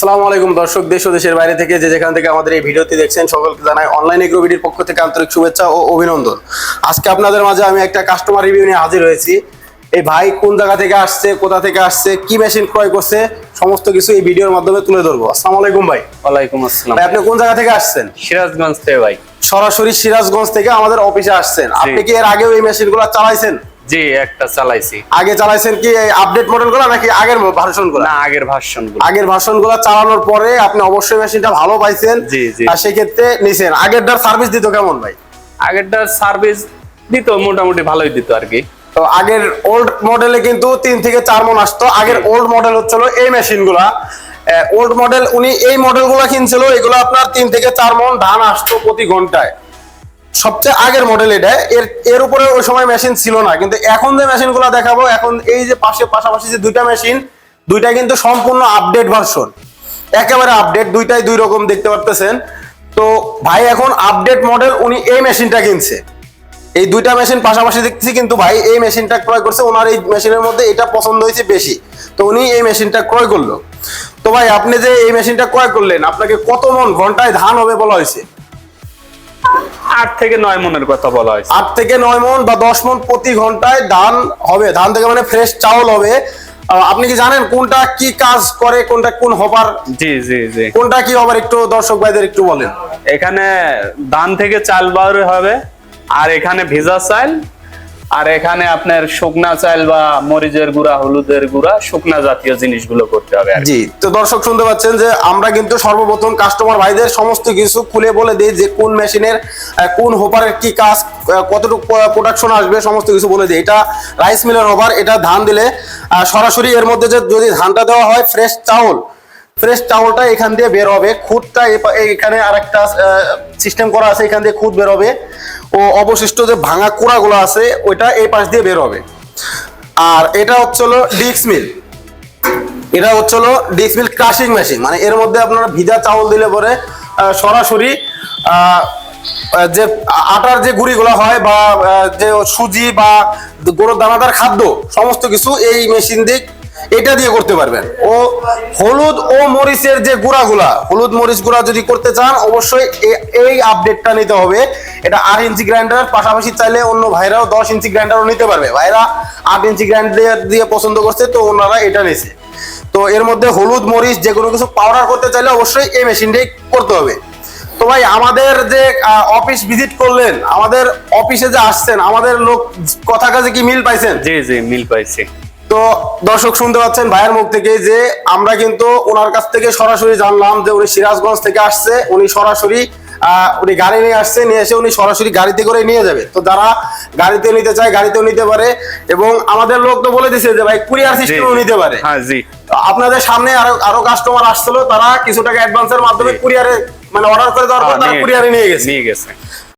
আসসালামু আলাইকুম দর্শক, দেশ ও দেশের বাইরে থেকে যে যেখান থেকে আমাদের এই ভিডিওটি দেখছেন সকলকে জানাই অনলাইন এগ্রো বিডির পক্ষ থেকে আন্তরিক শুভেচ্ছা ও অভিনন্দন। আজকে আপনাদের মাঝে আমি একটা কাস্টমার রিভিউ নিয়ে হাজির হয়েছি। এই ভাই কোন জায়গা থেকে আসছে, কোথা থেকে আসছে, কি মেশিন ক্রয় করছে, সমস্ত কিছু এই ভিডিওর মাধ্যমে তুলে ধরবো। আসসালামু আলাইকুম ভাই। ওয়ালাইকুম আসসালাম। ভাই আপনি কোন জায়গা থেকে আসছেন? সিরাজগঞ্জ থেকে ভাই। সরাসরি সিরাজগঞ্জ থেকে আমাদের অফিসে আসছেন। আপনি কি এর আগেও এই মেশিনগুলো চালাইছেন? জি, একটা চালাইছি। আগে চালাইছেন কি আপডেট মডেলগুলো নাকি আগের ভার্সনগুলো? না, আগের ভার্সনগুলো। আগের ভার্সনগুলো চালানোর পরে আপনি অবশ্যই মেশিনটা ভালো পাইছেন। জি জি। আর সেই ক্ষেত্রে নিছেন। আগেরটার সার্ভিস দিত কেমন ভাই? আগেরটার সার্ভিস দিত মোটামুটি ভালোই দিত আর কি। তো আগের ওল্ড মডেলে কিন্তু 3 থেকে 4 মণ আসতো। আগের ওল্ড মডেল হচ্ছিল এই মেশিনগুলা। ওল্ড মডেল উনি এই মডেলগুলো কিনছিল, এগুলো আপনার 3 থেকে 4 মণ ধান আসতো প্রতি ঘন্টায়। সবচেয়ে আগের মডেল এটা। এর উপরে ওই সময় মেশিন ছিল না। কিন্তু এখন যে মেশিনগুলো দেখাবো, এখন এই যে পাশাপাশি যে দুইটা মেশিন, দুইটা কিন্তু সম্পূর্ণ আপডেট ভার্সন, একেবারে আপডেট। দুইটাই দুই রকম দেখতে পারতেছেন। তো ভাই এখন আপডেট মডেল উনি এই মেশিনটা কিনছে। এই দুইটা মেশিন পাশাপাশি দেখতেছি, কিন্তু ভাই এই মেশিনটা ক্রয় করছে, ওনার এই মেশিনের মধ্যে এটা পছন্দ হয়েছে বেশি, তো উনি এই মেশিনটা ক্রয় করলো। তো ভাই আপনি যে এই মেশিনটা ক্রয় করলেন, আপনাকে কত মণ ঘন্টায় ধান হবে বলা হয়েছে? 8 থেকে 9 মনের কথা বলা হয়েছে। 8 থেকে 9 মণ বা 10 মণ প্রতি ঘন্টায় ধান হবে। ধান থেকে মানে ফ্রেশ চাউল হবে। আপনি কি জানেন কোনটা কি কাজ করে, কোনটা কোন হবার? জি জি জি। কোনটা কি হবার একটু দর্শক ভাইদের একটু বলেন। এখানে ধান থেকে চাল বার হবে, আর এখানে ভেজা চাল, আর এখানে আপনার শুকনা চাল বা মরিচের গুঁড়া, হলুদের গুঁড়া, শুকনা জাতীয় জিনিসগুলো করতে হবে আর কি। জি, তো দর্শক শুনতে পাচ্ছেন যে আমরা কিন্তু সর্বপ্রথম কাস্টমার ভাইদের সমস্ত কিছু খুলে বলে দিই, যে কোন মেশিনের কোন হোপারের কি কাজ, কতটুকু প্রোডাকশন আসবে, সমস্ত কিছু বলে দিই। এটা রাইস মিলের হোপার। এটা ধান দিলে সরাসরি এর মধ্যে যে যদি ধানটা দেওয়া হয় ফ্রেশ চাউল, ফ্রেশ চাউলটা এখান দিয়ে বের হবে। খুদটা এখানে আরেকটা সিস্টেম করা আছে, এখান দিয়ে খুদ বের হবে। ও অবশিষ্ট যে ভাঙা কুড়াগুলো আছে ওইটা এই পাশ দিয়ে বের হবে। আর এটা হচ্ছিল ডিক্স মিল। এটা হচ্ছিল ডিক্স মিল ক্রাশিং মেশিন। মানে এর মধ্যে আপনারা ভিজা চাউল দিলে পরে সরাসরি যে আটার যে গুঁড়িগুলো হয় বা যে সুজি বা গরুর দানাদার খাদ্য, সমস্ত কিছু এই মেশিন দিয়ে এটা দিয়ে করতে পারবেন। ও হলুদ ও মরিচের যে গুঁড়াগুলা, হলুদ মরিচ গুঁড়া যদি করতে চান অবশ্যই এই আপডেটটা নিতে হবে। এটা 8 ইঞ্চি গ্রাইন্ডার, পাশাপাশি চাইলে অন্য ভাইরাও 10 ইঞ্চি গ্রাইন্ডারও নিতে পারবে। ভাইরা 8 ইঞ্চি গ্রাইন্ডার দিয়ে পছন্দ করছে, তো ওনারা এটা নিছে। তো এর মধ্যে হলুদ মরিচ যে কোনো কিছু পাউডার করতে চাইলে অবশ্যই এই মেশিনটাই করতে হবে। তো ভাই আমাদের যে অফিস ভিজিট করলেন, আমাদের অফিসে যে আসছেন, আমাদের লোক কথা কাজে কি মিল পাইছেন? জি জি, মিল পাইছি। তো দর্শক শুনতে পাচ্ছেন ভাইয়ের মুখ থেকে যে আমরা কিন্তু ওনার কাছ থেকে সরাসরি জানলাম যে উনি সিরাজগঞ্জ থেকে আসছে। উনি সরাসরি উনি গাড়ি নিয়ে আসছে, নিয়ে এসে উনি সরাসরি গাড়িতে করে নিয়ে যাবে। তো যারা গাড়িতে নিতে চায় গাড়িতেও নিতে পারে, এবং আমাদের লোক তো বলে দিছে যে ভাই কুরিয়ার সিস্টেমও নিতে পারে। হ্যাঁ জি। আপনাদের সামনে আরো কাস্টমার আসছিল, তারা কিছু টাকা অ্যাডভান্সের মাধ্যমে কুরিয়ারে মানে অর্ডার করে দেওয়ার পর তারা কুরিয়ারে নিয়ে গেছে।